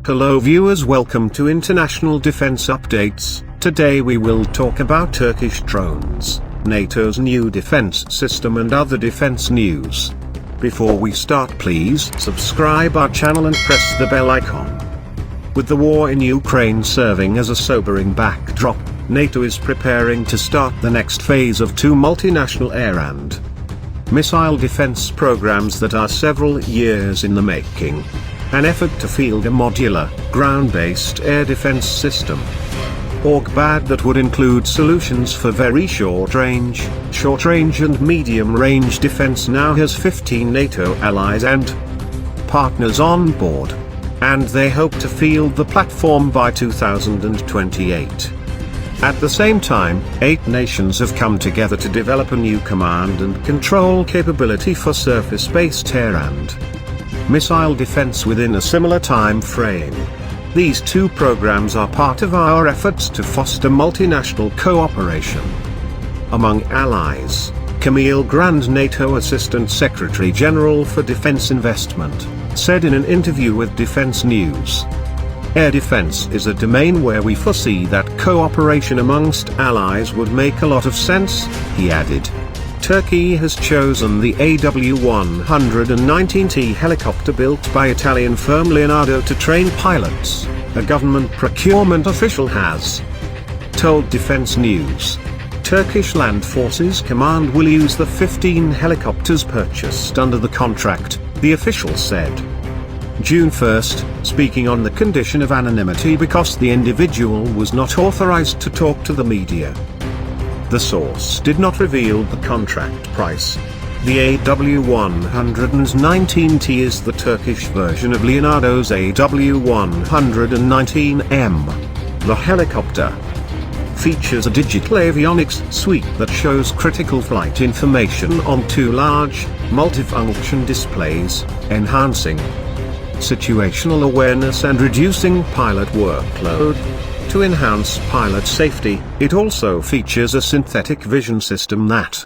Hello viewers, welcome to International Defense Updates. Today we will talk about Turkish drones, NATO's new defense system and other defense news. Before we start, please subscribe our channel and press the bell icon. With the war in Ukraine serving as a sobering backdrop, NATO is preparing to start the next phase of two multinational air and missile defense programs that are several years in the making. An effort to field a modular, ground-based air defense system. OGBAD that would include solutions for very short-range and medium-range defense now has 15 NATO allies and partners on board. And they hope to field the platform by 2028. At the same time, 8 nations have come together to develop a new command and control capability for surface-based air and missile defense within a similar time frame. These two programs are part of our efforts to foster multinational cooperation among allies. Camille Grand, NATO Assistant Secretary General for Defense Investment, said in an interview with Defense News. Air defense is a domain where we foresee that cooperation amongst allies would make a lot of sense, he added. Turkey has chosen the AW119T helicopter built by Italian firm Leonardo to train pilots, a government procurement official has told Defense News. Turkish Land Forces Command will use the 15 helicopters purchased under the contract, the official said. June 1st, speaking on the condition of anonymity because the individual was not authorized to talk to the media. The source did not reveal the contract price. The AW119T is the Turkish version of Leonardo's AW119M. The helicopter features a digital avionics suite that shows critical flight information on 2 large, multifunction displays, enhancing situational awareness and reducing pilot workload. To enhance pilot safety, it also features a synthetic vision system that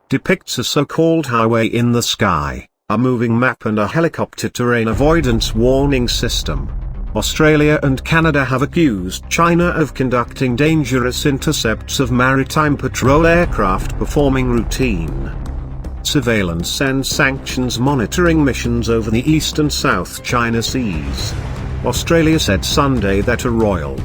depicts a so-called highway in the sky, a moving map and a helicopter terrain avoidance warning system. Australia and Canada have accused China of conducting dangerous intercepts of maritime patrol aircraft performing routine surveillance and sanctions monitoring missions over the East and South China Seas. Australia said Sunday that a Royal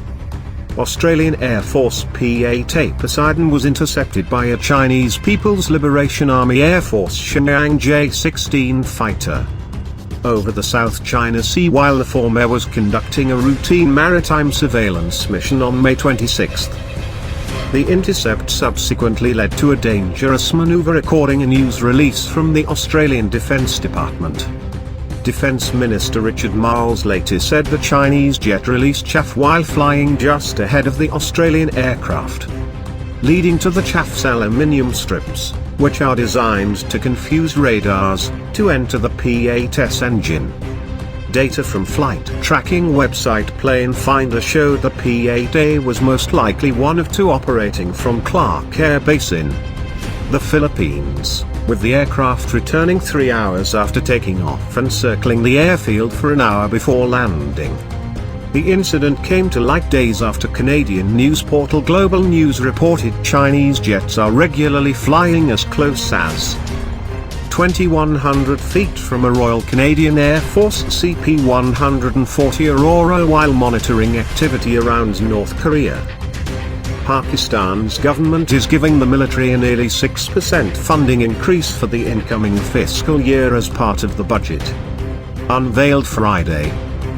Australian Air Force P-8A Poseidon was intercepted by a Chinese People's Liberation Army Air Force Shenyang J-16 fighter over the South China Sea while the former was conducting a routine maritime surveillance mission on May 26. The intercept subsequently led to a dangerous maneuver, according to a news release from the Australian Defence Department. Defense Minister Richard Marles later said the Chinese jet released chaff while flying just ahead of the Australian aircraft, leading to the chaff's aluminium strips, which are designed to confuse radars, to enter the P-8's engine. Data from flight tracking website Plane Finder showed the P-8A was most likely one of 2 operating from Clark Air Base in the Philippines, with the aircraft returning 3 hours after taking off and circling the airfield for an hour before landing. The incident came to light days after Canadian news portal Global News reported Chinese jets are regularly flying as close as 2,100 feet from a Royal Canadian Air Force CP-140 Aurora while monitoring activity around North Korea. Pakistan's government is giving the military a nearly 6% funding increase for the incoming fiscal year as part of the budget unveiled Friday.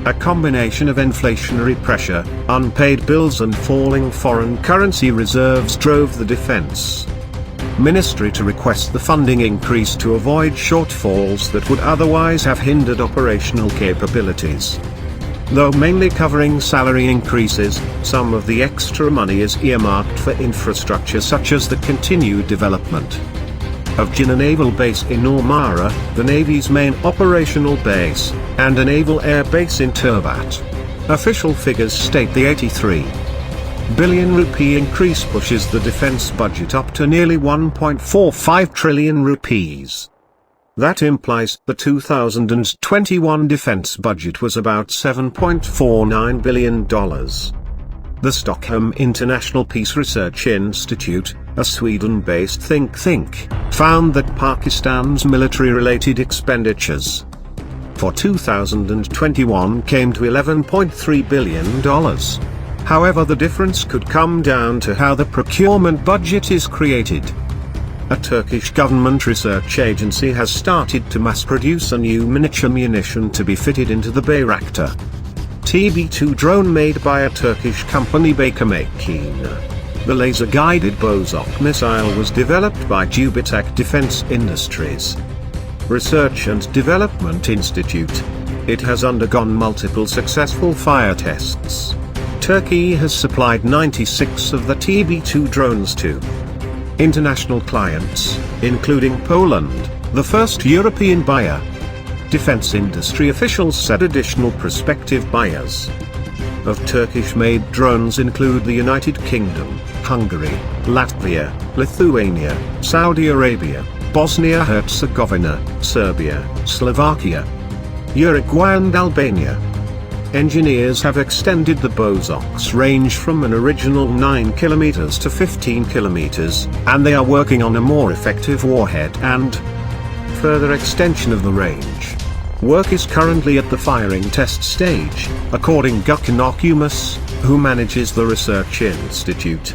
A combination of inflationary pressure, unpaid bills and falling foreign currency reserves drove the defense ministry to request the funding increase to avoid shortfalls that would otherwise have hindered operational capabilities. Though mainly covering salary increases, some of the extra money is earmarked for infrastructure such as the continued development of Jinnah Naval Base in Ormara, the Navy's main operational base, and a naval air base in Turbat. Official figures state the 83 billion rupee increase pushes the defense budget up to nearly 1.45 trillion rupees. That implies the 2021 defense budget was about $7.49 billion. The Stockholm International Peace Research Institute, a Sweden-based think tank, found that Pakistan's military-related expenditures for 2021 came to $11.3 billion. However, the difference could come down to how the procurement budget is created. A Turkish government research agency has started to mass-produce a new miniature munition to be fitted into the Bayraktar TB2 drone made by a Turkish company Baker Makin. The laser-guided Bozok missile was developed by Jubitek Defense Industries Research and Development Institute. It has undergone multiple successful fire tests. Turkey has supplied 96 of the TB2 drones to international clients, including Poland, the first European buyer. Defense industry officials said additional prospective buyers of Turkish-made drones include the United Kingdom, Hungary, Latvia, Lithuania, Saudi Arabia, Bosnia-Herzegovina, Serbia, Slovakia, Uruguay and Albania. Engineers have extended the Bozok's range from an original 9 km to 15 km, and they are working on a more effective warhead and further extension of the range. Work is currently at the firing test stage, according to Gökhan Okumus, who manages the research institute.